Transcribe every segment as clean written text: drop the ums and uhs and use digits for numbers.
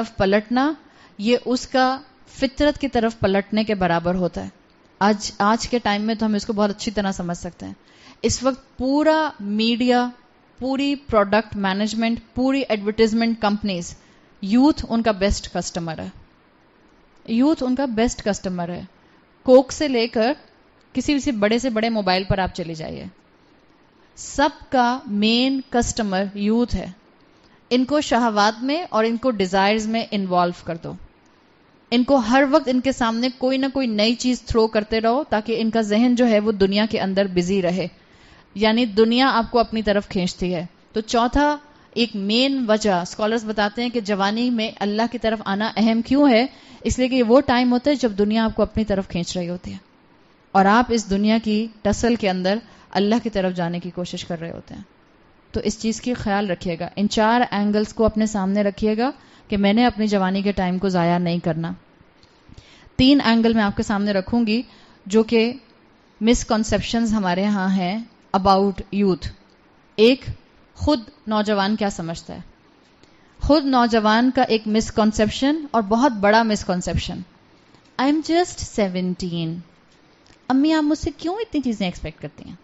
طرف پلٹنا یہ اس کا فطرت کی طرف پلٹنے کے برابر ہوتا ہے. آج کے ٹائم میں تو ہم اس کو بہت اچھی طرح سمجھ سکتے ہیں. اس وقت پورا میڈیا، پوری پروڈکٹ مینجمنٹ، پوری ایڈورٹیزمنٹ کمپنیز، یوتھ ان کا بیسٹ کسٹمر ہے. یوتھ ان کا بیسٹ کسٹمر ہے. کوک سے لے کر کسی بڑے سے بڑے موبائل پر آپ چلی جائیے، سب کا مین کسٹمر یوتھ ہے. ان کو شہوات میں اور ان کو ڈیزائرز میں انوالو کر دو. ان کو ہر وقت ان کے سامنے کوئی نہ کوئی نئی چیز تھرو کرتے رہو تاکہ ان کا ذہن جو ہے وہ دنیا کے اندر بزی رہے. یعنی دنیا آپ کو اپنی طرف کھینچتی ہے. تو چوتھا ایک مین وجہ اسکالرز بتاتے ہیں کہ جوانی میں اللہ کی طرف آنا اہم کیوں ہے، اس لیے کہ یہ وہ ٹائم ہوتا ہے جب دنیا آپ کو اپنی طرف کھینچ رہی ہوتی ہے اور آپ اس دنیا کی ٹسل کے اندر اللہ کی طرف جانے کی کوشش کر رہے ہوتے ہیں. تو اس چیز کی خیال رکھیے گا. ان 4 اینگلز کو اپنے سامنے رکھیے گا کہ میں نے اپنی جوانی کے ٹائم کو ضائع نہیں کرنا. 3 اینگل میں آپ کے سامنے رکھوں گی جو کہ مسکنسیپشنز ہمارے ہاں ہیں اباؤٹ یوتھ. ایک، خود نوجوان کیا سمجھتا ہے. خود نوجوان کا ایک مسکنسیپشن اور بہت بڑا مسکنسیپشن، آئی ایم جسٹ 17. امی آپ مجھ سے کیوں اتنی چیزیں ایکسپیکٹ کرتی ہیں؟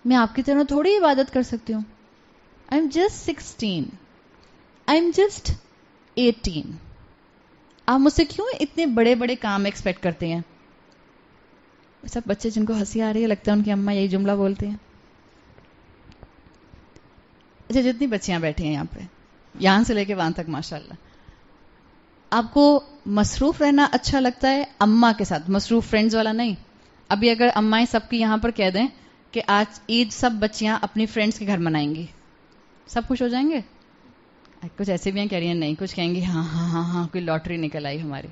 میں آپ کی طرح تھوڑی عبادت کر سکتی ہوں. I am just 16. I am just 18. آپ مجھ سے کیوں اتنے بڑے بڑے کام ایکسپیکٹ کرتے ہیں؟ سب بچے جن کو ہنسی آ رہی ہے لگتا ہے ان کی اماں یہی جملہ بولتی ہیں. اچھا، جتنی بچیاں بیٹھی ہیں یہاں پہ، یہاں سے لے کے وہاں تک ماشاءاللہ، آپ کو مصروف رہنا اچھا لگتا ہے اماں کے ساتھ؟ مصروف فرینڈز والا نہیں. ابھی اگر امائیں سب کی یہاں پر کہہ دیں کہ آج عید سب بچیاں اپنی فرینڈز کے گھر منائیں گی، سب خوش ہو جائیں گے؟ کچھ ایسے بھی ہیں کہہ رہی ہیں نہیں، کچھ کہیں گے ہاں ہاں ہاں ہاں کوئی لاٹری نکل آئی ہماری.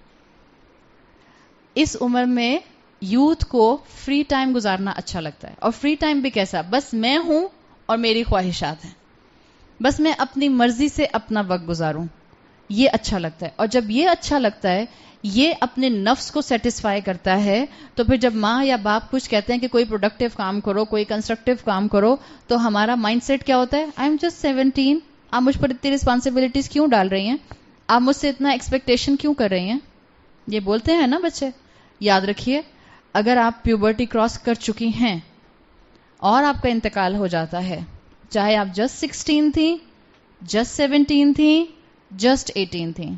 اس عمر میں یوتھ کو فری ٹائم گزارنا اچھا لگتا ہے. اور فری ٹائم بھی کیسا؟ بس میں ہوں اور میری خواہشات ہیں، بس میں اپنی مرضی سے اپنا وقت گزاروں، یہ اچھا لگتا ہے. اور جب یہ اچھا لگتا ہے، یہ اپنے نفس کو سیٹسفائی کرتا ہے، تو پھر جب ماں یا باپ کچھ کہتے ہیں کہ کوئی پروڈکٹیو کام کرو، کوئی کنسٹرکٹیو کام کرو، تو ہمارا مائنڈ سیٹ کیا ہوتا ہے؟ I am just 17. آپ مجھ پر اتنی رسپانسبلٹیز کیوں ڈال رہی ہیں؟ آپ مجھ سے اتنا ایکسپیکٹیشن کیوں کر رہی ہیں؟ یہ بولتے ہیں نا بچے. یاد رکھیے، اگر آپ پیوبرٹی کراس کر چکی ہیں اور آپ کا انتقال ہو جاتا ہے، چاہے آپ جسٹ 16 تھیں، جسٹ 17 تھیں، جسٹ 18 تھیں،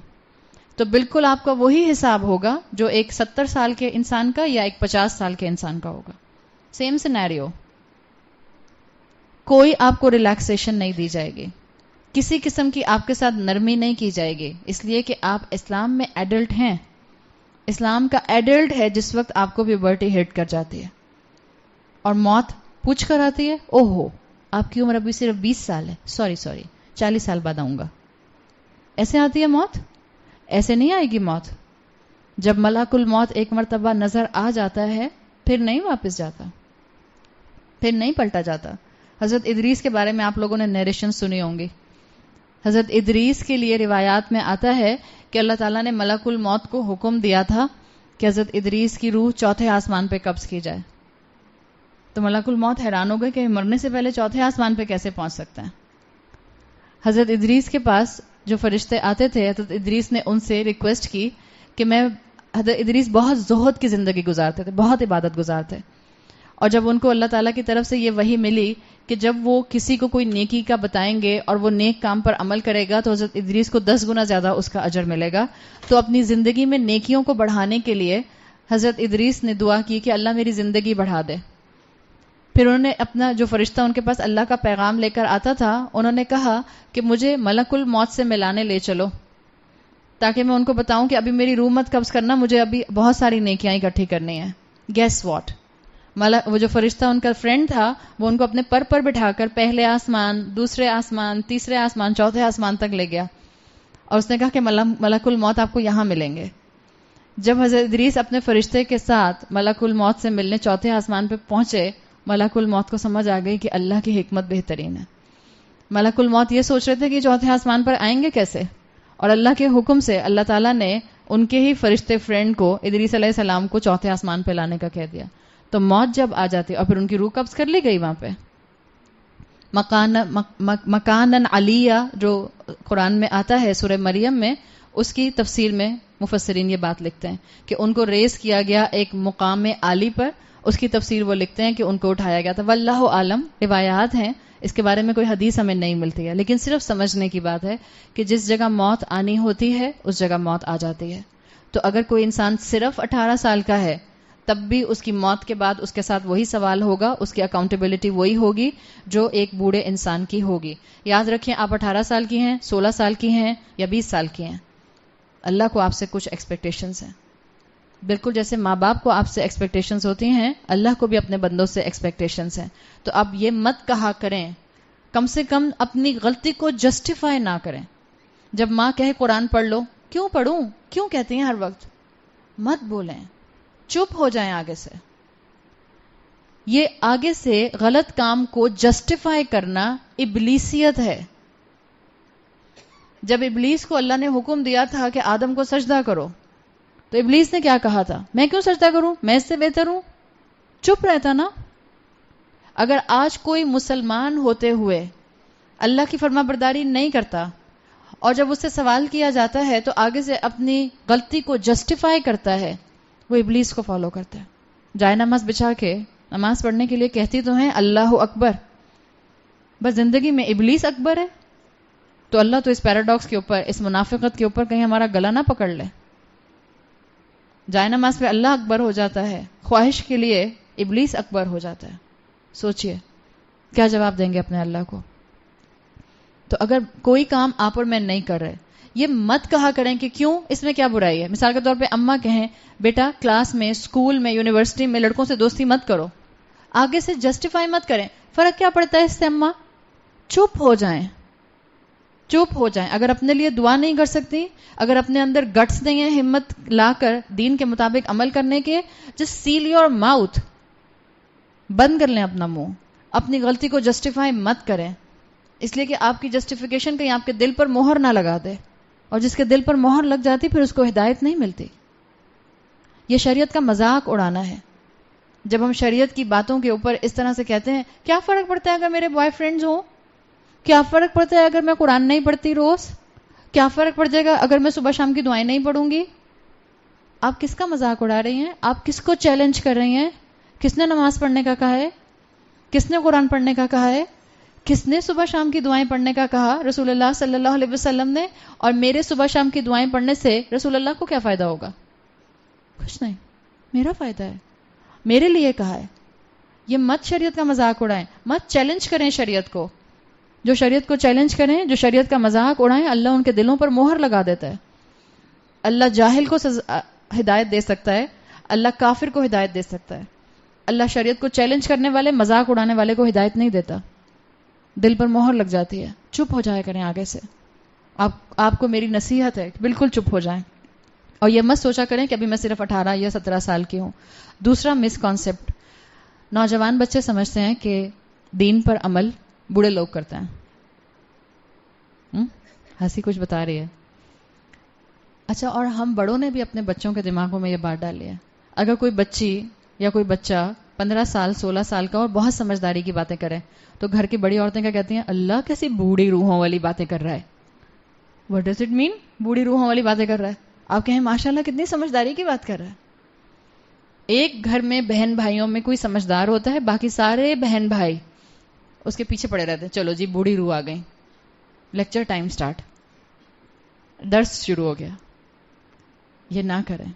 تو بالکل آپ کا وہی حساب ہوگا جو ایک 70 سال کے انسان کا یا ایک 50 سال کے انسان کا ہوگا. Same scenario. کوئی آپ کو ریلیکسیشن نہیں دی جائے گی، کسی قسم کی آپ کے ساتھ نرمی نہیں کی جائے گی، اس لیے کہ آپ اسلام میں ایڈلٹ ہیں. اسلام کا ایڈلٹ ہے جس وقت آپ کو پیوبرٹی ہٹ کر جاتی ہے اور موت پوچھ کر آتی ہے، او ہو آپ کی عمر ابھی صرف 20 سال ہے، سوری 40 سال بعد آؤں گا. ایسے آتی ہے موت؟ ایسے نہیں آئے گی موت. جب ملک الموت ایک مرتبہ نظر آ جاتا ہے پھر نہیں واپس جاتا، پھر نہیں پلٹا جاتا. حضرت ادریس کے بارے میں آپ لوگوں نے نیریشن سنی ہوں گی. حضرت ادریس کے لیے روایات میں آتا ہے کہ اللہ تعالیٰ نے ملک الموت کو حکم دیا تھا کہ حضرت ادریس کی روح 4تھے آسمان پہ قبض کی جائے. تو ملک الموت حیران ہو گئے کہ مرنے سے پہلے 4تھے آسمان پہ کیسے پہنچ سکتا ہے. حضرت ادریس کے پاس جو فرشتے آتے تھے، حضرت ادریس نے ان سے ریکویسٹ کی کہ حضرت ادریس بہت زہد کی زندگی گزارتے تھے، بہت عبادت گزارتے، اور جب ان کو اللہ تعالیٰ کی طرف سے یہ وحی ملی کہ جب وہ کسی کو کوئی نیکی کا بتائیں گے اور وہ نیک کام پر عمل کرے گا تو حضرت ادریس کو 10 گنا زیادہ اس کا اجر ملے گا. تو اپنی زندگی میں نیکیوں کو بڑھانے کے لیے حضرت ادریس نے دعا کی کہ اللہ میری زندگی بڑھا دے. پھر انہوں نے اپنا جو فرشتہ ان کے پاس اللہ کا پیغام لے کر آتا تھا، انہوں نے کہا کہ مجھے ملک الموت سے ملانے لے چلو تاکہ میں ان کو بتاؤں کہ ابھی میری روح مت قبض کرنا، مجھے ابھی بہت ساری نیکیاں اکٹھی کرنی ہیں. گیس واٹ، وہ جو فرشتہ ان کا فرینڈ تھا وہ ان کو اپنے پر بٹھا کر پہلے آسمان، دوسرے آسمان، تیسرے آسمان، 4تھے آسمان تک لے گیا اور اس نے کہا کہ ملک الموت آپ کو یہاں ملیں گے. جب حضرت ادریس اپنے فرشتے کے ساتھ ملک الموت سے ملنے 4تھے آسمان پہ پہنچے، ملک الموت کو سمجھ آ گئی کہ اللہ کی حکمت بہترین ہے. ملک الموت یہ سوچ رہے تھے کہ 4تھے آسمان پر آئیں گے کیسے، اور اللہ کے حکم سے اللہ تعالیٰ نے ان کے ہی فرشتے فرینڈ کو، ادریس علیہ السلام کو 4تھے آسمان پہ لانے کا کہہ دیا. تو موت جب آ جاتی اور پھر ان کی روح قبض کر لی گئی وہاں پہ. مکانن علیہ جو قرآن میں آتا ہے سورہ مریم میں، اس کی تفسیر میں مفسرین یہ بات لکھتے ہیں کہ ان کو ریز کیا گیا ایک مقام عالی پر. اس کی تفسیر وہ لکھتے ہیں کہ ان کو اٹھایا گیا تھا. واللہ عالم، روایات ہیں اس کے بارے میں، کوئی حدیث ہمیں نہیں ملتی ہے، لیکن صرف سمجھنے کی بات ہے کہ جس جگہ موت آنی ہوتی ہے اس جگہ موت آ جاتی ہے. تو اگر کوئی انسان صرف 18 سال کا ہے تب بھی اس کی موت کے بعد اس کے ساتھ وہی سوال ہوگا، اس کی اکاؤنٹیبلٹی وہی ہوگی جو ایک بوڑھے انسان کی ہوگی. یاد رکھیں، آپ 18 سال کی ہیں، 16 سال کی ہیں یا 20 سال کی ہیں، اللہ کو آپ سے کچھ ایکسپیکٹیشنز ہیں. بالکل جیسے ماں باپ کو آپ سے ایکسپیکٹیشنز ہوتی ہیں، اللہ کو بھی اپنے بندوں سے ایکسپیکٹیشنز ہیں. تو اب یہ مت کہا کریں، کم سے کم اپنی غلطی کو جسٹیفائی نہ کریں. جب ماں کہے قرآن پڑھ لو، کیوں پڑھوں، کیوں کہتی ہیں ہر وقت، مت بولیں، چپ ہو جائیں آگے سے. یہ آگے سے غلط کام کو جسٹیفائی کرنا ابلیسیت ہے. جب ابلیس کو اللہ نے حکم دیا تھا کہ آدم کو سجدہ کرو، تو ابلیس نے کیا کہا تھا؟ میں کیوں سجدہ کروں، میں اس سے بہتر ہوں. چپ رہتا نا. اگر آج کوئی مسلمان ہوتے ہوئے اللہ کی فرما برداری نہیں کرتا اور جب اس سے سوال کیا جاتا ہے تو آگے سے اپنی غلطی کو جسٹیفائی کرتا ہے، وہ ابلیس کو فالو کرتا ہے. جائے نماز بچھا کے نماز پڑھنے کے لیے کہتی تو ہیں اللہ اکبر، بس زندگی میں ابلیس اکبر ہے. تو اللہ تو اس پیراڈاکس کے اوپر، اس منافقت کے اوپر کہیں ہمارا گلا نہ پکڑ لے. جائے نماز پہ اللہ اکبر ہو جاتا ہے، خواہش کے لیے ابلیس اکبر ہو جاتا ہے. سوچئے کیا جواب دیں گے اپنے اللہ کو. تو اگر کوئی کام آپ اور میں نہیں کر رہے، یہ مت کہا کریں کہ کیوں، اس میں کیا برائی ہے. مثال کے طور پہ اماں کہیں بیٹا کلاس میں، اسکول میں، یونیورسٹی میں لڑکوں سے دوستی مت کرو، آگے سے جسٹیفائی مت کریں. فرق کیا پڑتا ہے اس سے اماں؟ چپ ہو جائیں، چپ ہو جائیں. اگر اپنے لیے دعا نہیں کر سکتی، اگر اپنے اندر گٹس نہیں ہے ہمت لا کر دین کے مطابق عمل کرنے کے، جسٹ سیل یور ماؤتھ، بند کر لیں اپنا منہ. اپنی غلطی کو جسٹیفائی مت کریں، اس لیے کہ آپ کی جسٹیفیکیشن کہیں آپ کے دل پر مہر نہ لگا دے، اور جس کے دل پر مہر لگ جاتی پھر اس کو ہدایت نہیں ملتی. یہ شریعت کا مذاق اڑانا ہے. جب ہم شریعت کی باتوں کے اوپر اس طرح سے کہتے ہیں کیا فرق پڑتا ہے اگر میرے بوائے فرینڈز ہوں، کیا فرق پڑتا ہے اگر میں قرآن نہیں پڑھتی روز، کیا فرق پڑ جائے گا اگر میں صبح شام کی دعائیں نہیں پڑھوں گی. آپ کس کا مذاق اڑا رہی ہیں؟ آپ کس کو چیلنج کر رہی ہیں؟ کس نے نماز پڑھنے کا کہا ہے؟ کس نے قرآن پڑھنے کا کہا ہے؟ کس نے صبح شام کی دعائیں پڑھنے کا کہا؟ رسول اللہ صلی اللہ علیہ وسلم نے. اور میرے صبح شام کی دعائیں پڑھنے سے رسول اللہ کو کیا فائدہ ہوگا؟ کچھ نہیں، میرا فائدہ ہے، میرے لیے کہا ہے. یہ مت شریعت کا مذاق اڑائیں، مت چیلنج کریں شریعت کو. جو شریعت کو چیلنج کریں، جو شریعت کا مذاق اڑائیں، اللہ ان کے دلوں پر مہر لگا دیتا ہے. اللہ جاہل کو ہدایت دے سکتا ہے، اللہ کافر کو ہدایت دے سکتا ہے. اللہ شریعت کو چیلنج کرنے والے، مذاق اڑانے والے کو ہدایت نہیں دیتا، دل پر مہر لگ جاتی ہے. چپ ہو جایا کریں آگے سے. آپ کو میری نصیحت ہے، بالکل چپ ہو جائیں. اور یہ مت سوچا کریں کہ ابھی میں صرف 18 یا 17 سال کی ہوں. دوسرا مس کانسیپٹ، نوجوان بچے سمجھتے ہیں کہ دین پر عمل بوڑھے لوگ کرتے ہیں. ہنسی کچھ بتا رہی ہے. اچھا، اور ہم بڑوں نے بھی اپنے بچوں کے دماغوں میں یہ بات ڈالی ہے. اگر کوئی بچی یا کوئی بچہ 15 سال 16 سال کا اور بہت سمجھداری کی باتیں کرے تو گھر کی بڑی عورتیں کیا کہتی ہیں؟ اللہ کیسی بوڑھی روحوں والی باتیں کر رہا ہے. واٹ ڈز اٹ مین بوڑھی روحوں والی باتیں کر رہا ہے؟ آپ کہیں ماشاءاللہ کتنی سمجھداری کی بات کر رہا ہے. ایک گھر میں بہن بھائیوں میں کوئی سمجھدار ہوتا ہے، باقی سارے بہن بھائی اس کے پیچھے پڑے رہتے ہیں. چلو جی بوڑھی روح آ گئی، لیکچر ٹائم سٹارٹ، درس شروع ہو گیا. یہ نہ کریں.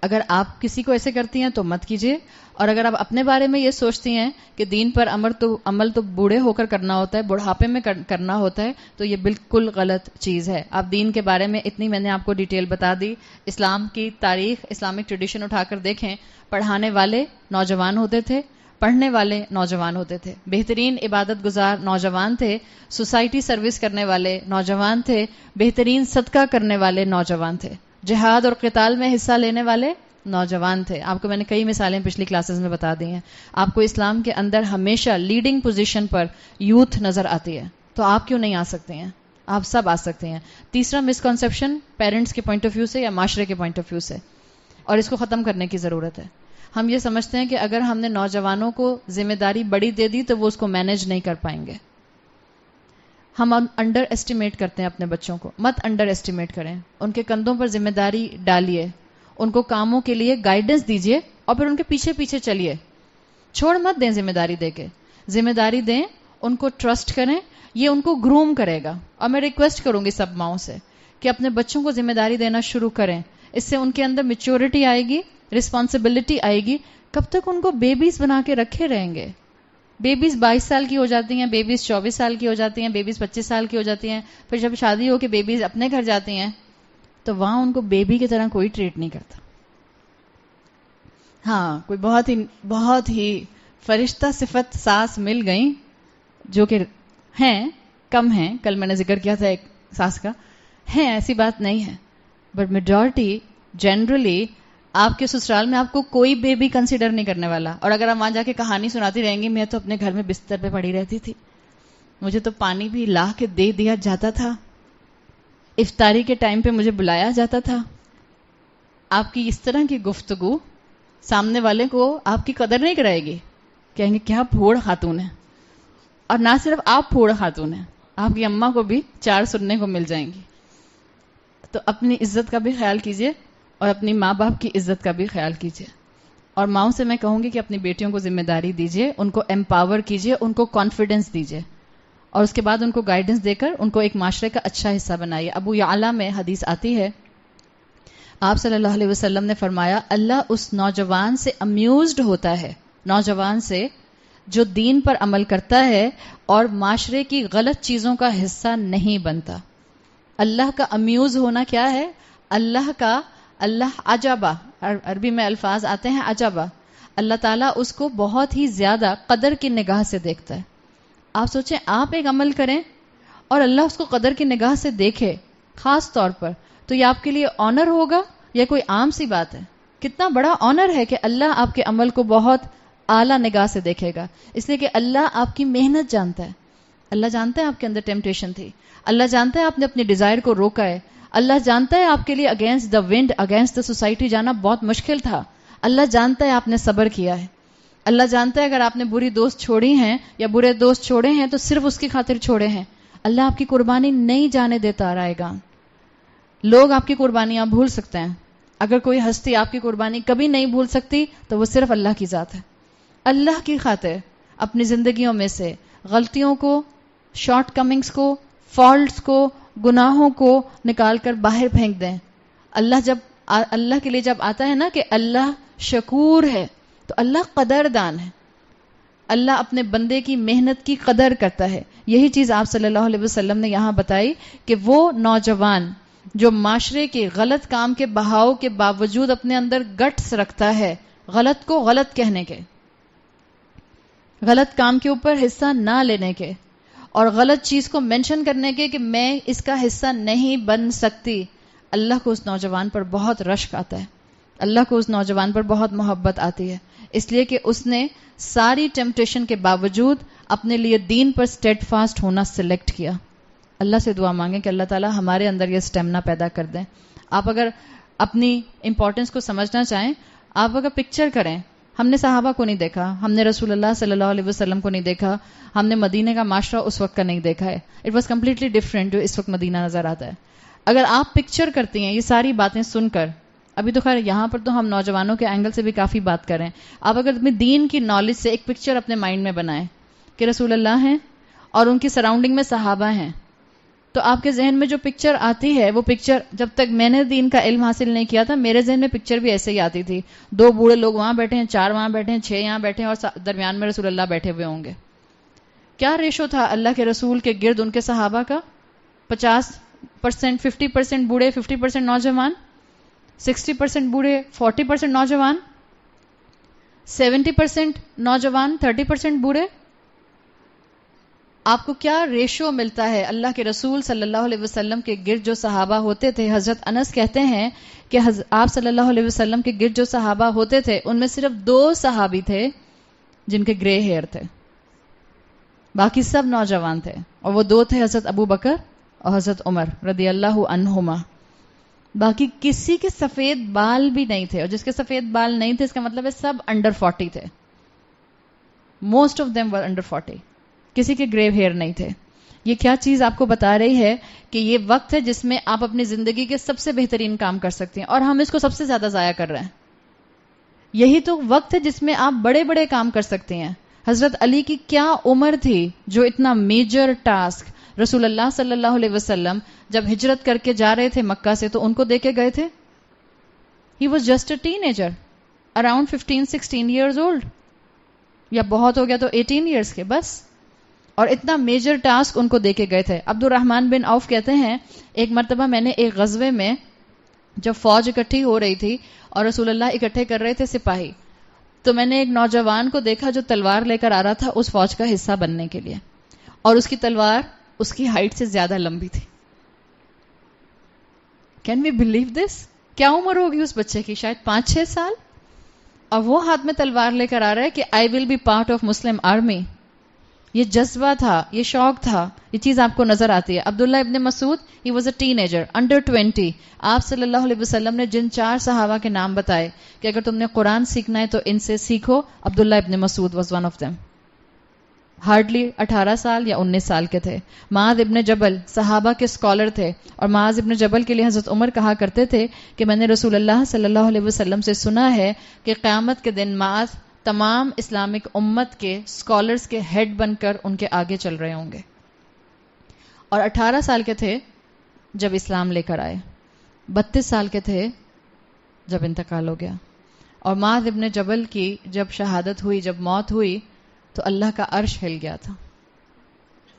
اگر آپ کسی کو ایسے کرتی ہیں تو مت کیجیے. اور اگر آپ اپنے بارے میں یہ سوچتی ہیں کہ دین پر عمل تو بوڑھے ہو کر کرنا ہوتا ہے، بڑھاپے میں کرنا ہوتا ہے، تو یہ بالکل غلط چیز ہے. آپ دین کے بارے میں اتنی میں نے آپ کو ڈیٹیل بتا دی. اسلام کی تاریخ، اسلامک ٹریڈیشن اٹھا کر دیکھیں. پڑھانے والے نوجوان ہوتے تھے، پڑھنے والے نوجوان ہوتے تھے، بہترین عبادت گزار نوجوان تھے، سوسائٹی سروس کرنے والے نوجوان تھے، بہترین صدقہ کرنے والے نوجوان تھے، جہاد اور قتال میں حصہ لینے والے نوجوان تھے. آپ کو میں نے کئی مثالیں پچھلی کلاسز میں بتا دی ہیں. آپ کو اسلام کے اندر ہمیشہ لیڈنگ پوزیشن پر یوتھ نظر آتی ہے، تو آپ کیوں نہیں آ سکتے ہیں؟ آپ سب آ سکتے ہیں. تیسرا مسکنسیپشن پیرنٹس کے پوائنٹ آف ویو سے یا معاشرے کے پوائنٹ آف ویو سے، اور اس کو ختم کرنے کی ضرورت ہے. ہم یہ سمجھتے ہیں کہ اگر ہم نے نوجوانوں کو ذمہ داری بڑی دے دی تو وہ اس کو مینج نہیں کر پائیں گے. ہم انڈر ایسٹیمیٹ کرتے ہیں اپنے بچوں کو. مت انڈر ایسٹیمیٹ کریں. ان کے کندھوں پر ذمہ داری ڈالیے, ان کو کاموں کے لیے گائیڈنس دیجیے اور پھر ان کے پیچھے پیچھے چلیے. چھوڑ مت دیں ذمہ داری دے کے, ذمہ داری دیں, ان کو ٹرسٹ کریں, یہ ان کو گروم کرے گا. اور میں ریکویسٹ کروں گی سب ماؤں سے کہ اپنے بچوں کو ذمہ داری دینا شروع کریں. اس سے ان کے اندر میچورٹی آئے گی, رسپانسبلٹی آئے گی. کب تک ان کو بیبیز بنا کے رکھے رہیں گے؟ بیبیز 22 سال کی ہو جاتی ہیں, بیبیز 24 سال کی ہو جاتی ہیں, بیبیز 25 سال کی ہو جاتی ہیں. پھر جب شادی ہو کے بیبیز اپنے گھر جاتی ہیں تو وہاں ان کو بیبی کی طرح کوئی ٹریٹ نہیں کرتا. ہاں, کوئی بہت ہی فرشتہ صفت ساس مل گئیں جو کہ ہیں, کم ہیں. کل میں نے ذکر کیا تھا ایک ساس کا, ہیں, ایسی بات نہیں ہے. بٹ میجورٹی جنرلی آپ کے سسرال میں آپ کو کوئی بیبی کنسیڈر نہیں کرنے والا. اور اگر آپ وہاں جا کے کہانی سناتی رہیں گی, میں تو اپنے گھر میں بستر پہ پڑی رہتی تھی, مجھے تو پانی بھی لا کے دے دیا جاتا تھا, افطاری کے ٹائم پہ مجھے بلایا جاتا تھا. آپ کی اس طرح کی گفتگو سامنے والے کو آپ کی قدر نہیں کرائے گی, کہیں گے کیا پھوڑ خاتون ہے. اور نہ صرف آپ پھوڑ خاتون ہیں, آپ کی اماں کو بھی 4 سننے کو مل جائیں گی. تو اپنی عزت کا بھی خیال کیجیے اور اپنی ماں باپ کی عزت کا بھی خیال کیجیے. اور ماؤں سے میں کہوں گی کہ اپنی بیٹیوں کو ذمہ داری دیجیے, ان کو امپاور کیجیے, ان کو کانفیڈنس دیجیے, اور اس کے بعد ان کو گائیڈنس دے کر ان کو ایک معاشرے کا اچھا حصہ بنائیے. ابو یعلا میں حدیث آتی ہے, آپ صلی اللہ علیہ وسلم نے فرمایا, اللہ اس نوجوان سے امیوزڈ ہوتا ہے, نوجوان سے جو دین پر عمل کرتا ہے اور معاشرے کی غلط چیزوں کا حصہ نہیں بنتا. اللہ کا امیوز ہونا کیا ہے؟ اللہ عجبا, عربی میں الفاظ آتے ہیں عجبا, اللہ تعالیٰ اس کو بہت ہی زیادہ قدر کی نگاہ سے دیکھتا ہے. آپ سوچیں, آپ ایک عمل کریں اور اللہ اس کو قدر کی نگاہ سے دیکھے خاص طور پر, تو یہ آپ کے لیے آنر ہوگا یا کوئی عام سی بات ہے؟ کتنا بڑا آنر ہے کہ اللہ آپ کے عمل کو بہت اعلیٰ نگاہ سے دیکھے گا, اس لیے کہ اللہ آپ کی محنت جانتا ہے. اللہ جانتا ہے آپ کے اندر ٹیمپٹیشن تھی, اللہ جانتا ہے آپ نے اپنی ڈیزائر کو روکا ہے, اللہ جانتا ہے آپ کے لیے against the wind, against the society جانا بہت مشکل تھا, اللہ جانتا ہے آپ نے صبر کیا ہے, اللہ جانتا ہے اگر آپ نے بری دوست چھوڑی ہیں یا برے دوست چھوڑے ہیں تو صرف اس کی خاطر چھوڑے ہیں. اللہ آپ کی قربانی نہیں جانے دیتا رائے گا. لوگ آپ کی قربانیاں بھول سکتے ہیں, اگر کوئی ہستی آپ کی قربانی کبھی نہیں بھول سکتی تو وہ صرف اللہ کی ذات ہے. اللہ کی خاطر اپنی زندگیوں میں سے غلطیوں کو, شارٹ کمنگز کو, فالٹس کو, گناہوں کو نکال کر باہر پھینک دیں. اللہ کے لیے جب آتا ہے نا کہ اللہ شکور ہے, تو اللہ قدردان ہے, اللہ اپنے بندے کی محنت کی قدر کرتا ہے. یہی چیز آپ صلی اللہ علیہ وسلم نے یہاں بتائی کہ وہ نوجوان جو معاشرے کے غلط کام کے بہاؤ کے باوجود اپنے اندر گٹس رکھتا ہے, غلط کو غلط کہنے کے, غلط کام کے اوپر حصہ نہ لینے کے, اور غلط چیز کو مینشن کرنے کے کہ میں اس کا حصہ نہیں بن سکتی, اللہ کو اس نوجوان پر بہت رشک آتا ہے, اللہ کو اس نوجوان پر بہت محبت آتی ہے, اس لیے کہ اس نے ساری ٹیمپٹیشن کے باوجود اپنے لیے دین پر اسٹیڈ فاسٹ ہونا سلیکٹ کیا. اللہ سے دعا مانگیں کہ اللہ تعالیٰ ہمارے اندر یہ اسٹیمنا پیدا کر دیں. آپ اگر اپنی امپورٹنس کو سمجھنا چاہیں, آپ اگر پکچر کریں, ہم نے صحابہ کو نہیں دیکھا, ہم نے رسول اللہ صلی اللہ علیہ وسلم کو نہیں دیکھا, ہم نے مدینے کا معاشرہ اس وقت کا نہیں دیکھا ہے. اٹ واز کمپلیٹلی ڈفرینٹ جو اس وقت مدینہ نظر آتا ہے. اگر آپ پکچر کرتی ہیں یہ ساری باتیں سن کر, ابھی تو خیر یہاں پر تو ہم نوجوانوں کے اینگل سے بھی کافی بات کر رہے ہیں, آپ اگر اپنے دین کی نالج سے ایک پکچر اپنے مائنڈ میں بنائیں کہ رسول اللہ ہیں اور ان کی سراؤنڈنگ میں صحابہ ہیں, تو آپ کے ذہن میں جو پکچر آتی ہے وہ پکچر, جب تک میں نے دین کا علم حاصل نہیں کیا تھا میرے ذہن میں پکچر بھی ایسے ہی آتی تھی, 2 بوڑھے لوگ وہاں بیٹھے ہیں, 4 وہاں بیٹھے ہیں, 6 یہاں بیٹھے ہیں, اور درمیان میں رسول اللہ بیٹھے ہوئے ہوں گے. کیا ریشو تھا اللہ کے رسول کے گرد ان کے صحابہ کا؟ 50%, 50% بوڑھے, 50% نوجوان, 60% بوڑھے, 40% نوجوان, 70% نوجوان, 30% بوڑھے. آپ کو کیا ریشو ملتا ہے؟ اللہ کے رسول صلی اللہ علیہ وسلم کے گرد جو صحابہ ہوتے تھے, حضرت انس کہتے ہیں کہ آپ صلی اللہ علیہ وسلم کے گرد جو صحابہ ہوتے تھے ان میں صرف 2 صحابی تھے جن کے گرے ہیئر تھے, باقی سب نوجوان تھے, اور وہ 2 تھے حضرت ابو بکر اور حضرت عمر رضی اللہ عنہما. باقی کسی کے سفید بال بھی نہیں تھے, اور جس کے سفید بال نہیں تھے اس کا مطلب ہے سب انڈر 40 تھے. Most of them were under 40. کسی کے گریو ہیئر نہیں تھے. یہ کیا چیز آپ کو بتا رہی ہے کہ یہ وقت ہے جس میں آپ اپنی زندگی کے سب سے بہترین کام کر سکتے ہیں، اور ہم اس کو سب سے زیادہ ضائع کر رہے ہیں. یہی تو وقت ہے جس میں آپ بڑے بڑے کام کر سکتے ہیں. حضرت علی کی کیا عمر تھی جو اتنا میجر ٹاسک رسول اللہ صلی اللہ علیہ وسلم جب ہجرت کر کے جا رہے تھے مکہ سے تو ان کو دے کے گئے تھے. He was just a ten ager around 15-16 years old, یا بہت ہو گیا تو 18 ایئرس کے بس، اور اتنا میجر ٹاسک ان کو دے کے گئے تھے. عبد الرحمن بن عوف کہتے ہیں ایک مرتبہ میں نے ایک غزوے میں جب فوج اکٹھی ہو رہی تھی اور رسول اللہ اکٹھے کر رہے تھے سپاہی، تو میں نے ایک نوجوان کو دیکھا جو تلوار لے کر آ رہا تھا اس فوج کا حصہ بننے کے لیے، اور اس کی تلوار اس کی ہائٹ سے زیادہ لمبی تھی. Can we believe this? کیا عمر ہوگی اس بچے کی؟ شاید 5-6 سال، اور وہ ہاتھ میں تلوار لے کر آ رہا ہے کہ I will be part of Muslim army. یہ جذبہ تھا، یہ شوق تھا، یہ چیز آپ کو نظر آتی ہے. Abdullah ibn Masud he was a teenager under 20. آپ صلی اللہ علیہ وسلم نے جن 4 صحابہ کے نام بتائے کہ اگر تم نے قرآن سیکھنا ہے تو ان سے سیکھو، Abdullah ibn Masud was one of them. Hardly 18 سال یا 19 سال کے تھے. معاذ ابن جبل صحابہ کے اسکالر تھے، اور معاذ ابن جبل کے لیے حضرت عمر کہا کرتے تھے کہ میں نے رسول اللہ صلی اللہ علیہ وسلم سے سنا ہے کہ قیامت کے دن معاذ تمام اسلامک امت کے اسکالرز کے ہیڈ بن کر ان کے آگے چل رہے ہوں گے. اور 18 سال کے تھے جب اسلام لے کر آئے، 32 سال کے تھے جب انتقال ہو گیا. اور معاذ ابن جبل کی جب شہادت ہوئی، جب موت ہوئی، تو اللہ کا عرش ہل گیا تھا.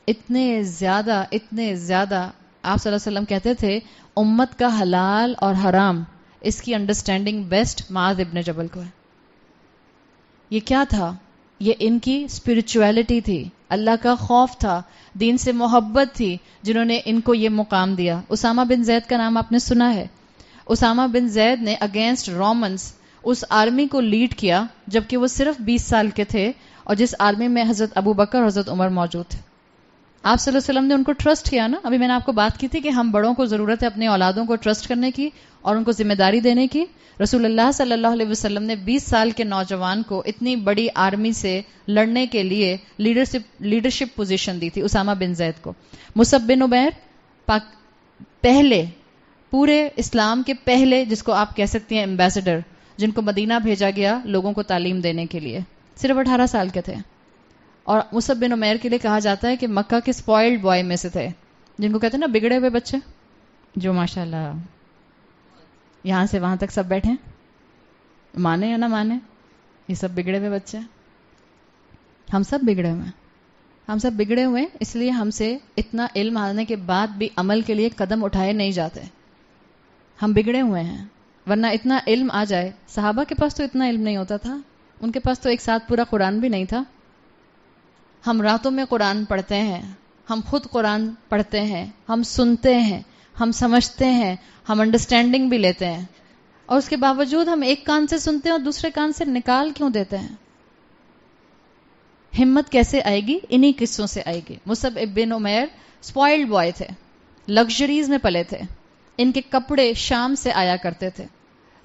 اتنے زیادہ آپ صلی اللہ علیہ وسلم کہتے تھے امت کا حلال اور حرام اس کی انڈرسٹینڈنگ بیسٹ معاذ ابن جبل کو ہے. یہ کیا تھا؟ یہ ان کی اسپرچویلٹی تھی، اللہ کا خوف تھا، دین سے محبت تھی، جنہوں نے ان کو یہ مقام دیا. اسامہ بن زید کا نام آپ نے سنا ہے. اسامہ بن زید نے اگینسٹ رومنز اس آرمی کو لیڈ کیا جبکہ وہ صرف 20 سال کے تھے، اور جس آرمی میں حضرت ابو بکر اور حضرت عمر موجود تھے. آپ صلی اللہ علیہ وسلم نے ان کو ٹرسٹ کیا نا. ابھی میں نے آپ کو بات کی تھی کہ ہم بڑوں کو ضرورت ہے اپنے اولادوں کو ٹرسٹ کرنے کی اور ان کو ذمہ داری دینے کی. رسول اللہ صلی اللہ علیہ وسلم نے 20 سال کے نوجوان کو اتنی بڑی آرمی سے لڑنے کے لیے لیڈرشپ پوزیشن دی تھی، اسامہ بن زید کو. مصعب بن عمیر پہلے پورے اسلام کے پہلے جس کو آپ کہہ سکتے ہیں ایمبیسڈر، جن کو مدینہ بھیجا گیا لوگوں کو تعلیم دینے کے لیے، صرف 18 سال کے تھے. اور مصعب بن عمیر کے لیے کہا جاتا ہے کہ مکہ کے اسپوائلڈ بوائے میں سے تھے، جن کو کہتے ہیں نا بگڑے ہوئے بچے، جو ماشاءاللہ یہاں سے وہاں تک سب بیٹھے، مانے یا نہ مانے، یہ سب بگڑے ہوئے بچے. ہم سب بگڑے ہوئے ہیں، ہم سب بگڑے ہوئے، اس لیے ہم سے اتنا علم آنے کے بعد بھی عمل کے لیے قدم اٹھائے نہیں جاتے. ہم بگڑے ہوئے ہیں، ورنہ اتنا علم آ جائے. صحابہ کے پاس تو اتنا علم نہیں ہوتا تھا، ان کے پاس تو ایک ساتھ پورا قرآن بھی نہیں تھا. ہم راتوں میں قرآن پڑھتے ہیں، ہم خود قرآن پڑھتے ہیں، ہم سنتے ہیں، ہم سمجھتے ہیں، ہم انڈرسٹینڈنگ بھی لیتے ہیں، اور اس کے باوجود ہم ایک کان سے سنتے ہیں اور دوسرے کان سے نکال کیوں دیتے ہیں؟ ہمت کیسے آئے گی؟ انہی قصوں سے آئے گی. مصعب بن عمیر اسپوائلڈ بوائے تھے، لگژریز میں پلے تھے، ان کے کپڑے شام سے آیا کرتے تھے.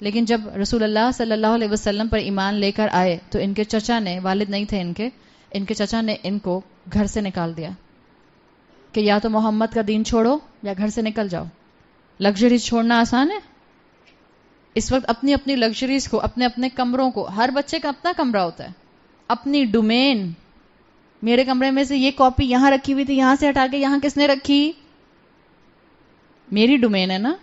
لیکن جب رسول اللہ صلی اللہ علیہ وسلم پر ایمان لے کر آئے تو ان کے چچا نے، والد نہیں تھے ان کے چچا نے ان کو گھر سے نکال دیا کہ یا تو محمد کا دین چھوڑو یا گھر سے نکل جاؤ. لگژریز چھوڑنا آسان ہے؟ اس وقت اپنی اپنی لگژریز کو، اپنے اپنے کمروں کو، ہر بچے کا اپنا کمرہ ہوتا ہے، اپنی ڈومین. میرے کمرے میں سے یہ کاپی یہاں رکھی ہوئی تھی، یہاں سے ہٹا کے یہاں کس نے رکھی؟ میری ڈومین ہے نا.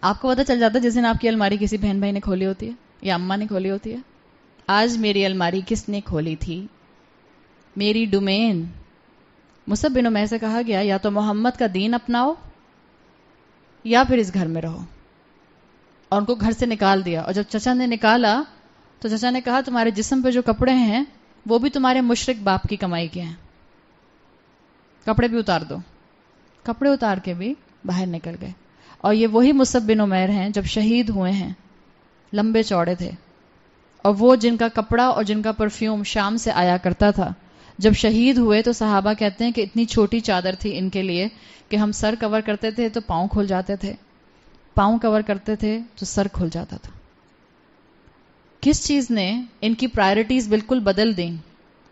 آپ کو پتہ چل جاتا ہے جس دن آپ کی الماری کسی بہن بھائی نے کھولی ہوتی ہے یا اماں نے کھولی ہوتی ہے. آج میری الماری کس نے کھولی تھی؟ میری ڈومین. مصعب بن عمیر سے کہا گیا یا تو محمد کا دین اپناؤ یا پھر اس گھر میں رہو، اور ان کو گھر سے نکال دیا. اور جب چچا نے نکالا تو چچا نے کہا تمہارے جسم پہ جو کپڑے ہیں وہ بھی تمہارے مشرک باپ کی کمائی کے ہیں، کپڑے بھی اتار دو. کپڑے اتار کے بھی باہر نکل گئے. اور یہ وہی مصعب بن عمیر ہیں جب شہید ہوئے ہیں، لمبے چوڑے تھے، اور وہ جن کا کپڑا اور جن کا پرفیوم شام سے آیا کرتا تھا. جب شہید ہوئے تو صحابہ کہتے ہیں کہ اتنی چھوٹی چادر تھی ان کے لیے کہ ہم سر کور کرتے تھے تو پاؤں کھل جاتے تھے، پاؤں کور کرتے تھے تو سر کھل جاتا تھا. کس چیز نے ان کی پرائرٹیز بالکل بدل دیں؟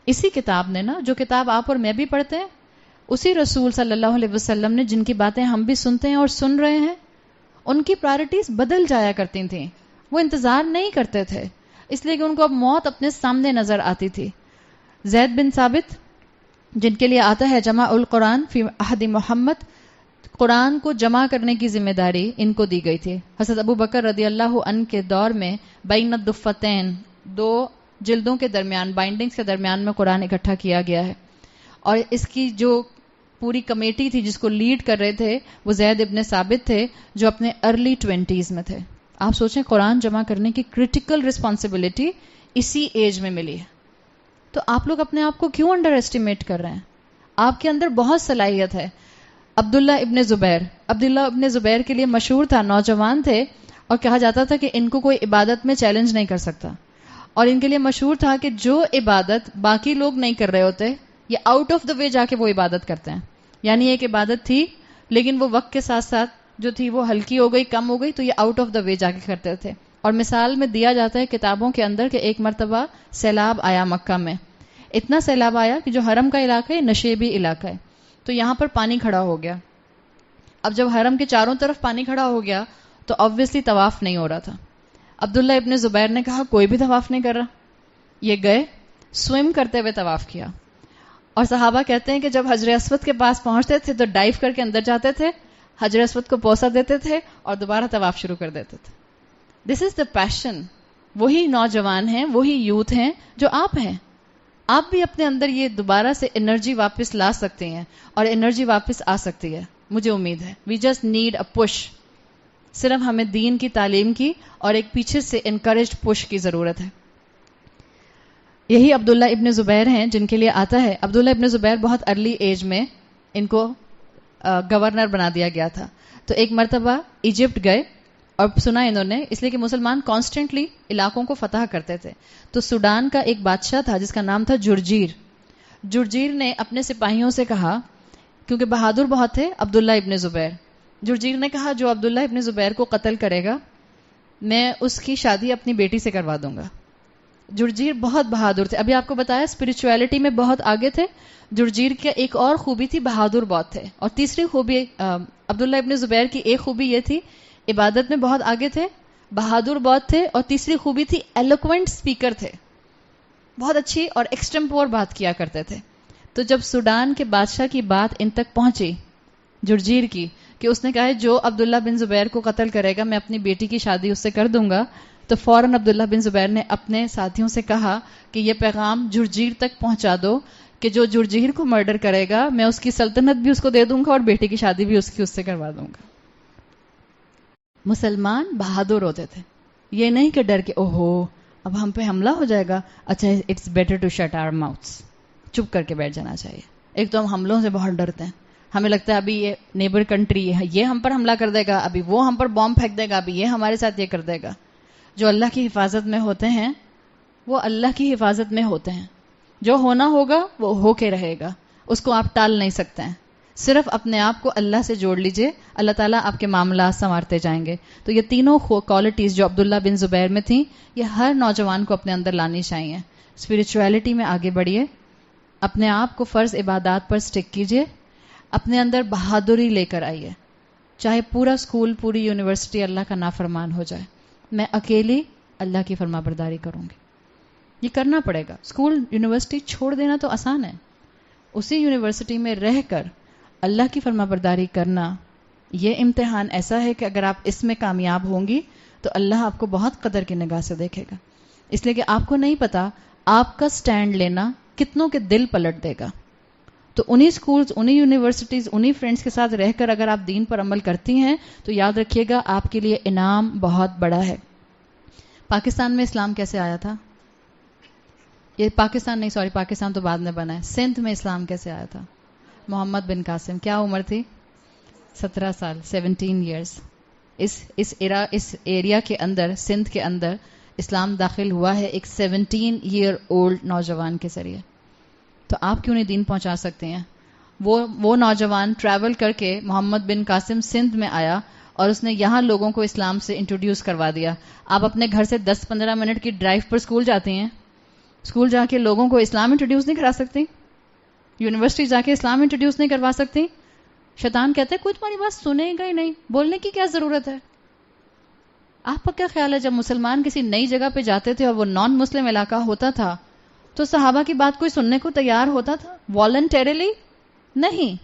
اسی کتاب نے نا، جو کتاب آپ اور میں بھی پڑھتے ہیں. اسی رسول صلی اللہ علیہ وسلم نے جن کی باتیں ہم بھی سنتے ہیں اور سن رہے ہیں، ان کی پرائرٹیز بدل جایا کرتی تھیں. وہ انتظار نہیں کرتے تھے اس لیے کہ ان کو اب موت اپنے سامنے نظر آتی تھی. زید بن ثابت جن کے لیے آتا ہے جمع القرآن فی عہد محمد، قرآن کو جمع کرنے کی ذمہ داری ان کو دی گئی تھی. حضرت ابو بکر رضی اللہ عنہ کے دور میں بین الدفتین، دو جلدوں کے درمیان، بائنڈنگز کے درمیان میں قرآن اکٹھا کیا گیا ہے. اور اس کی جو پوری کمیٹی تھی جس کو لیڈ کر رہے تھے وہ زید ابن ثابت تھے جو اپنے ارلی 20s میں تھے. آپ سوچیں قرآن جمع کرنے کی کرٹیکل رسپانسبلٹی اسی ایج میں ملی ہے. تو آپ لوگ اپنے آپ کو کیوں انڈر ایسٹیمیٹ کر رہے ہیں؟ آپ کے اندر بہت صلاحیت ہے. عبداللہ ابن زبیر کے لیے مشہور تھا، نوجوان تھے اور کہا جاتا تھا کہ ان کو کوئی عبادت میں چیلنج نہیں کر سکتا. اور ان کے لیے مشہور تھا کہ جو عبادت باقی لوگ نہیں کر رہے ہوتے یہ آؤٹ آف دا وے جا کے وہ عبادت کرتے ہیں. یعنی ایک عبادت تھی لیکن وہ وقت کے ساتھ ساتھ جو تھی وہ ہلکی ہو گئی، کم ہو گئی، تو یہ آؤٹ آف دا وے جا کے کرتے تھے. اور مثال میں دیا جاتا ہے کتابوں کے اندر کہ ایک مرتبہ سیلاب آیا مکہ میں. اتنا سیلاب آیا کہ جو حرم کا علاقہ ہے نشیبی علاقہ ہے، تو یہاں پر پانی کھڑا ہو گیا. اب جب حرم کے چاروں طرف پانی کھڑا ہو گیا تو obviously طواف نہیں ہو رہا تھا. عبداللہ ابن زبیر نے کہا کوئی بھی طواف نہیں کر رہا. یہ گئے سوئم کرتے ہوئے طواف کیا. اور صحابہ کہتے ہیں کہ جب حجر اسود کے پاس پہنچتے تھے تو ڈائیو کر کے اندر جاتے تھے، حجر اسود کو بوسہ دیتے تھے اور دوبارہ طواف شروع کر دیتے تھے. دس از دا پیشن. وہی نوجوان ہیں، وہی یوتھ ہیں جو آپ ہیں. آپ بھی اپنے اندر یہ دوبارہ سے انرجی واپس لا سکتے ہیں اور انرجی واپس آ سکتی ہے، مجھے امید ہے. We just need a push. صرف ہمیں دین کی تعلیم کی اور ایک پیچھے سے انکریجڈ پش کی ضرورت ہے. یہی عبداللہ ابن زبیر ہیں جن کے لیے آتا ہے. عبداللہ ابن زبیر بہت ارلی ایج میں ان کو گورنر بنا دیا گیا تھا. تو ایک مرتبہ ایجپٹ گئے اور سنا انہوں نے، اس لیے کہ مسلمان کانسٹنٹلی علاقوں کو فتح کرتے تھے. تو سوڈان کا ایک بادشاہ تھا جس کا نام تھا جرجیر. جرجیر نے اپنے سپاہیوں سے کہا، کیونکہ بہادر بہت تھے عبداللہ ابن زبیر، جرجیر نے کہا جو عبداللہ ابن زبیر کو قتل کرے گا میں اس کی شادی اپنی بیٹی سے کروا دوں گا. جرجیر بہت بہادر تھے. ابھی آپ کو بتایا اسپرچویلٹی میں بہت آگے تھے. جرجیر کی ایک اور خوبی تھی، بہادر بہت تھے. اور تیسری خوبی عبداللہ ابن زبیر کی ایک خوبی یہ تھی، عبادت میں بہت آگے تھے، بہادر بہت تھے، اور تیسری خوبی تھی ایلوکوینٹ اسپیکر تھے، بہت اچھی اور ایکسٹمپور بات کیا کرتے تھے. تو جب سوڈان کے بادشاہ کی بات ان تک پہنچی جرجیر کی کہ اس نے کہا جو عبداللہ بن زبیر کو قتل کرے گا میں اپنی بیٹی کی شادی اس سے کر دوں گا، تو فوراً عبداللہ بن زبیر نے اپنے ساتھیوں سے کہا کہ یہ پیغام جرجیر تک پہنچا دو کہ جو جرجیر کو مرڈر کرے گا میں اس کی سلطنت بھی اس کو دے دوں گا اور بیٹی کی شادی بھی اس سے کروا دوں گا. مسلمان بہادر ہوتے تھے، یہ نہیں کہ ڈر کے اوہو اب ہم پہ حملہ ہو جائے گا، اچھا it's better to shut our mouths, چپ کر کے بیٹھ جانا چاہیے. ایک تو ہم حملوں سے بہت ڈرتے ہیں، ہمیں لگتا ہے ابھی یہ نیبر کنٹری ہے یہ ہم پر حملہ کر دے گا، ابھی وہ ہم پر بام پھینک دے گا، ابھی یہ ہمارے ساتھ یہ کر دے گا. جو اللہ کی حفاظت میں ہوتے ہیں وہ اللہ کی حفاظت میں ہوتے ہیں. جو ہونا ہوگا وہ ہو کے رہے گا، اس کو آپ ٹال نہیں سکتے ہیں. صرف اپنے آپ کو اللہ سے جوڑ لیجئے، اللہ تعالیٰ آپ کے معاملات سنوارتے جائیں گے. تو یہ تینوں کوالٹیز جو عبداللہ بن زبیر میں تھیں یہ ہر نوجوان کو اپنے اندر لانی چاہیے. اسپرچویلٹی میں آگے بڑھیے، اپنے آپ کو فرض عبادات پر سٹک کیجئے، اپنے اندر بہادری لے کر آئیے. چاہے پورا اسکول پوری یونیورسٹی اللہ کا نافرمان ہو جائے، میں اکیلی اللہ کی فرما برداری کروں گی. یہ کرنا پڑے گا. اسکول یونیورسٹی چھوڑ دینا تو آسان ہے، اسی یونیورسٹی میں رہ کر اللہ کی فرما برداری کرنا یہ امتحان ایسا ہے کہ اگر آپ اس میں کامیاب ہوں گی تو اللہ آپ کو بہت قدر کی نگاہ سے دیکھے گا. اس لیے کہ آپ کو نہیں پتا آپ کا سٹینڈ لینا کتنوں کے دل پلٹ دے گا. تو انہی سکولز، انہی یونیورسٹیز، انہی فرینڈز کے ساتھ رہ کر اگر آپ دین پر عمل کرتی ہیں تو یاد رکھیے گا آپ کے لیے انعام بہت بڑا ہے. پاکستان میں اسلام کیسے آیا تھا؟ یہ پاکستان تو بعد میں بنا ہے. سندھ میں اسلام کیسے آیا تھا؟ محمد بن قاسم. کیا عمر تھی؟ 17 سال، 17 ایئرس. اس ایریا کے اندر، سندھ کے اندر اسلام داخل ہوا ہے ایک 17 ایئر اولڈ نوجوان کے ذریعے. تو آپ کیوں نہیں دین پہنچا سکتے ہیں؟ وہ نوجوان ٹریول کر کے محمد بن قاسم سندھ میں آیا اور اس نے یہاں لوگوں کو اسلام سے انٹروڈیوس کروا دیا. آپ اپنے گھر سے 10-15 منٹ کی ڈرائیو پر اسکول جاتے ہیں، اسکول جا کے لوگوں کو اسلام انٹروڈیوس نہیں کرا سکتی؟ یونیورسٹی جا کے اسلام انٹروڈیوس نہیں کروا سکتی؟ شیطان کہتا ہے کوئی تمہاری بات سنے گا ہی نہیں، بولنے کی کیا ضرورت ہے؟ آپ کا کیا خیال ہے جب مسلمان کسی نئی جگہ پہ جاتے تھے اور وہ نان مسلم علاقہ ہوتا تھا تو صحابہ کی بات کوئی سننے کو تیار ہوتا تھا؟ والنٹیرلی نہیں،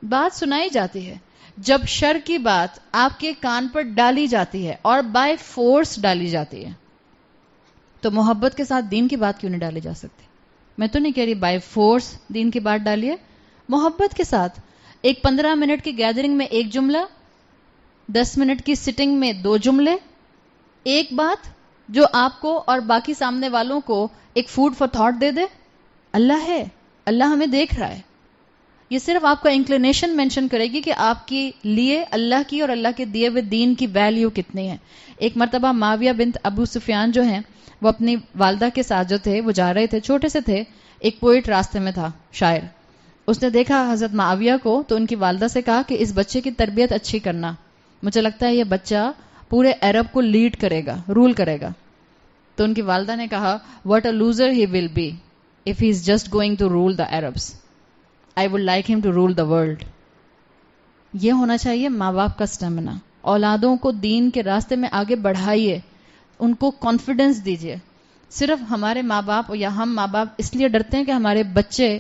بات سنائی جاتی ہے. جب شر کی بات آپ کے کان پر ڈالی جاتی ہے اور بائی فورس ڈالی جاتی ہے تو محبت کے ساتھ دین کی بات کیوں نہیں ڈالی جا سکتی؟ میں تو نہیں کہہ رہی بائی فورس دین کی بات ڈالیے، محبت کے ساتھ. ایک 15 منٹ کی گیدرنگ میں ایک جملہ، 10 منٹ کی سٹنگ میں 2 جملے، ایک بات جو آپ کو اور باقی سامنے والوں کو ایک فوڈ فار تھاٹ دے دے. اللہ ہے، اللہ ہمیں دیکھ رہا ہے. یہ صرف آپ کا انکلینیشن مینشن کرے گی کہ آپ کے لیے اللہ کی اور اللہ کے دیے ہوئے دین کی ویلیو کتنی ہے. ایک مرتبہ معاویہ بنت ابو سفیان جو ہیں وہ اپنی والدہ کے ساتھ جو تھے وہ جا رہے تھے، چھوٹے سے تھے. ایک پوئٹ راستے میں تھا، شاعر، اس نے دیکھا حضرت معاویہ کو تو ان کی والدہ سے کہا کہ اس بچے کی تربیت اچھی کرنا، مجھے لگتا ہے یہ بچہ پورے عرب کو لیڈ کرے گا، رول کرے گا. تو ان کی والدہ نے کہا what a loser he will be if he is just going to rule the Arabs. I would like him to rule the world. یہ ہونا چاہیے ماں باپ کا سٹیمنا. اولادوں کو دین کے راستے میں آگے بڑھائیے، ان کو کانفیڈنس دیجیے. صرف ہمارے ماں باپ یا ہم ماں باپ اس لیے ڈرتے ہیں کہ ہمارے بچے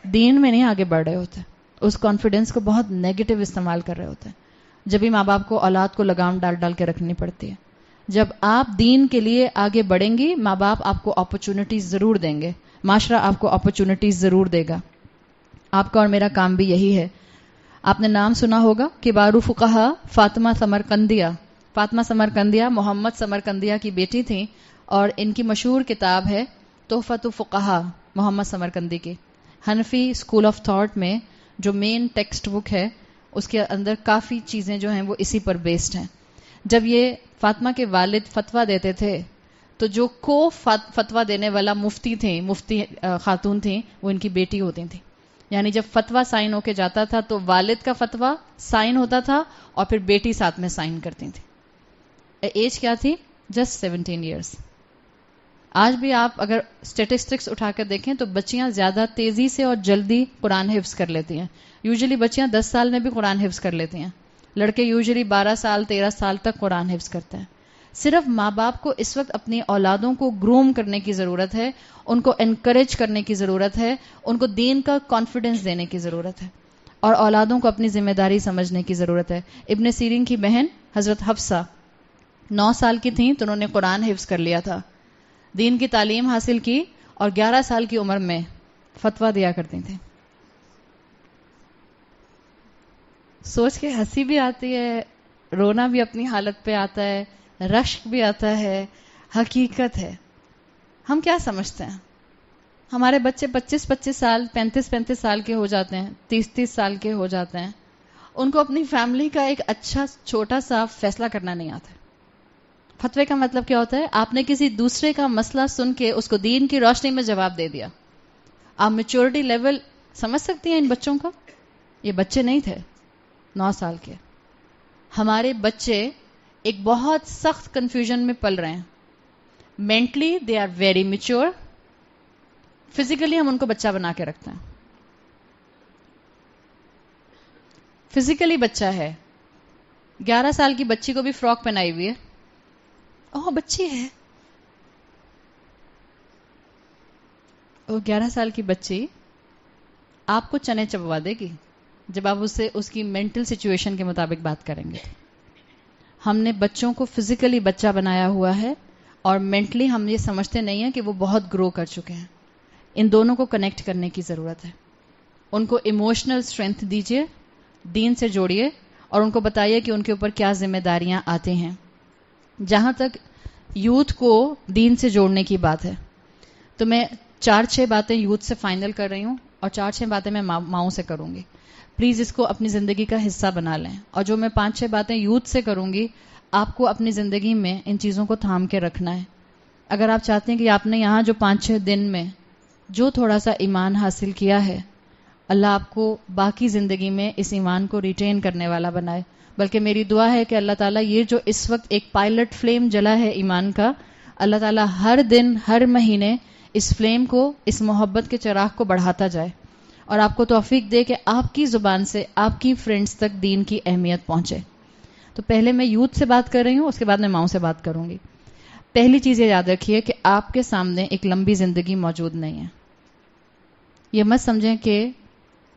دین میں نہیں آگے بڑھ رہے ہوتے، اس کانفیڈنس کو بہت نیگیٹو استعمال کر رہے ہوتے ہیں. جبھی ماں باپ کو اولاد کو لگام ڈال ڈال کے رکھنی پڑتی ہے. جب آپ دین کے لیے آگے بڑھیں گی ماں باپ آپ کو اپرچونٹیز ضرور دیں گے، معاشرہ آپ کو اپرچونٹیز ضرور دے گا. آپ کا اور میرا کام بھی یہی ہے. آپ نے نام سنا ہوگا کبار فقہا فاطمہ سمرقندیہ. فاطمہ سمرقندیہ محمد سمرقندیہ کی بیٹی تھیں اور ان کی مشہور کتاب ہے تحفۃ فقہا محمد سمرقندی کی. حنفی اسکول آف تھاٹ میں جو مین ٹیکسٹ بک ہے اس کے اندر کافی چیزیں جو ہیں وہ اسی پر بیسڈ ہیں. جب یہ فاطمہ کے والد فتویٰ دیتے تھے تو جو کو فتویٰ دینے والا مفتی تھیں، مفتی خاتون تھیں، وہ ان کی بیٹی ہوتی تھیں. یعنی جب فتویٰ سائن ہو کے جاتا تھا تو والد کا فتویٰ سائن ہوتا تھا اور پھر بیٹی ساتھ میں سائن کرتی تھی. ایج کیا تھی؟ Just 17 years. آج بھی آپ اگر اسٹیٹسٹکس اٹھا کر دیکھیں تو بچیاں زیادہ تیزی سے اور جلدی قرآن حفظ کر لیتی ہیں. یوزلی بچیاں 10 سال میں بھی قرآن حفظ کر لیتی ہیں، لڑکے یوزلی 12 سال 13 سال تک قرآن حفظ کرتے ہیں. صرف ماں باپ کو اس وقت اپنی اولادوں کو گروم کرنے کی ضرورت ہے، ان کو انکریج کرنے کی ضرورت ہے، ان کو دین کا کانفیڈنس دینے کی ضرورت ہے اور اولادوں کو اپنی ذمہ داری سمجھنے کی ضرورت ہے. ابن سیرین کی بہن حضرت حفصہ 9 سال کی تھیں تو انہوں نے قرآن حفظ کر لیا تھا، دین کی تعلیم حاصل کی اور 11 سال کی عمر میں فتویٰ دیا کرتی تھیں. سوچ کے ہنسی بھی آتی ہے، رونا بھی اپنی حالت پہ آتا ہے، رشک بھی آتا ہے. حقیقت ہے. ہم کیا سمجھتے ہیں؟ ہمارے بچے 25 سال 35 سال کے ہو جاتے ہیں، 30 سال کے ہو جاتے ہیں، ان کو اپنی فیملی کا ایک اچھا چھوٹا سا فیصلہ کرنا نہیں آتا. فتوے کا مطلب کیا ہوتا ہے؟ آپ نے کسی دوسرے کا مسئلہ سن کے اس کو دین کی روشنی میں جواب دے دیا. آپ میچورٹی لیول سمجھ سکتی ہیں ان بچوں کا؟ یہ بچے نہیں تھے 9 سال کے. ہمارے بچے ایک بہت سخت کنفیوژن میں پل رہے ہیں. Mentally they are very mature, physically ہم ان کو بچہ بنا کے رکھتے ہیں. فزیکلی بچہ ہے، 11 سال کی بچی کو بھی فراک پہنائی ہوئی ہے، اوہ بچی ہے. وہ 11 سال کی بچی آپ کو چنے چبوا دے گی جب آپ اسے اس کی مینٹل سچویشن کے مطابق بات کریں گے. ہم نے بچوں کو فزیکلی بچہ بنایا ہوا ہے اور مینٹلی ہم یہ سمجھتے نہیں ہیں کہ وہ بہت گرو کر چکے ہیں. ان دونوں کو کنیکٹ کرنے کی ضرورت ہے. ان کو ایموشنل اسٹرینتھ دیجیے، دین سے جوڑیے اور ان کو بتائیے کہ ان کے اوپر کیا ذمہ داریاں آتی ہیں. جہاں تک یوتھ کو دین سے جوڑنے کی بات ہے تو میں 4-6 باتیں یوتھ سے فائنل کر رہی ہوں اور 4-6 باتیں میں ماؤں سے کروں گی. پلیز اس کو اپنی زندگی کا حصہ بنا لیں. اور جو میں 5-6 باتیں یوتھ سے کروں گی آپ کو اپنی زندگی میں ان چیزوں کو تھام کے رکھنا ہے. اگر آپ چاہتے ہیں کہ آپ نے یہاں جو 5-6 دن میں جو تھوڑا سا ایمان حاصل کیا ہے اللہ آپ کو باقی زندگی میں اس ایمان کو ریٹین کرنے والا بنائے. بلکہ میری دعا ہے کہ اللہ تعالیٰ یہ جو اس وقت ایک پائلٹ فلیم جلا ہے ایمان کا، اللہ تعالیٰ ہر دن ہر مہینے اس فلیم کو، اس محبت کے چراغ کو بڑھاتا جائے اور آپ کو توفیق دے کہ آپ کی زبان سے آپ کی فرینڈز تک دین کی اہمیت پہنچے. تو پہلے میں یوتھ سے بات کر رہی ہوں, اس کے بعد میں ماؤں سے بات کروں گی. پہلی چیز یہ یاد رکھیے کہ آپ کے سامنے ایک لمبی زندگی موجود نہیں ہے. یہ مت سمجھیں کہ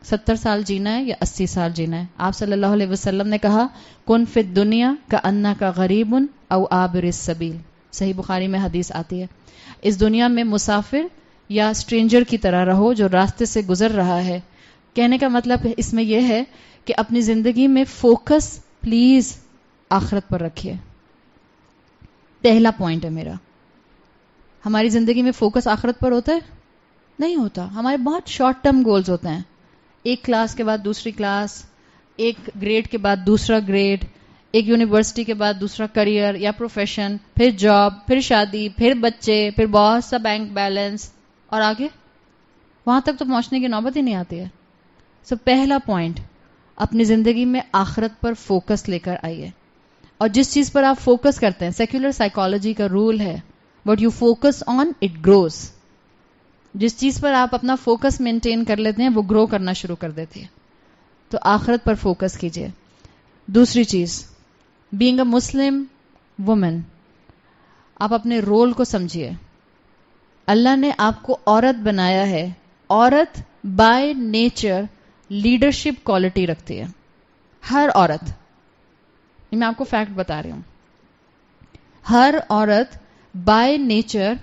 70 سال جینا ہے یا 80 سال جینا ہے. آپ صلی اللہ علیہ وسلم نے کہا کن فی الدنیا کأنک غریب او عابر السبیل. صحیح بخاری میں حدیث آتی ہے, اس دنیا میں مسافر یا اسٹرینجر کی طرح رہو جو راستے سے گزر رہا ہے. کہنے کا مطلب اس میں یہ ہے کہ اپنی زندگی میں فوکس پلیز آخرت پر رکھیے. پہلا پوائنٹ ہے میرا. ہماری زندگی میں فوکس آخرت پر ہوتا ہے؟ نہیں ہوتا. ہمارے بہت شارٹ ٹرم گولز ہوتے ہیں. ایک کلاس کے بعد دوسری کلاس, ایک گریڈ کے بعد دوسرا گریڈ, ایک یونیورسٹی کے بعد دوسرا کریئر یا پروفیشن, پھر جاب, پھر شادی, پھر بچے, پھر بہت سا بینک بیلنس, اور آگے وہاں تک تو پہنچنے کی نوبت ہی نہیں آتی ہے. سو پہلا پوائنٹ, اپنی زندگی میں آخرت پر فوکس لے کر آئیے. اور جس چیز پر آپ فوکس کرتے ہیں, سیکولر سائیکالوجی کا رول ہے what you focus on it grows. جس چیز پر آپ اپنا فوکس مینٹین کر لیتے ہیں وہ گرو کرنا شروع کر دیتی ہے. تو آخرت پر فوکس کیجیے. دوسری چیز, بینگ اے مسلم وومن, آپ اپنے رول کو سمجھیے. اللہ نے آپ کو عورت بنایا ہے. عورت بائی نیچر لیڈرشپ کوالٹی رکھتی ہے. ہر عورت, میں آپ کو فیکٹ بتا رہی ہوں, ہر عورت بائی نیچر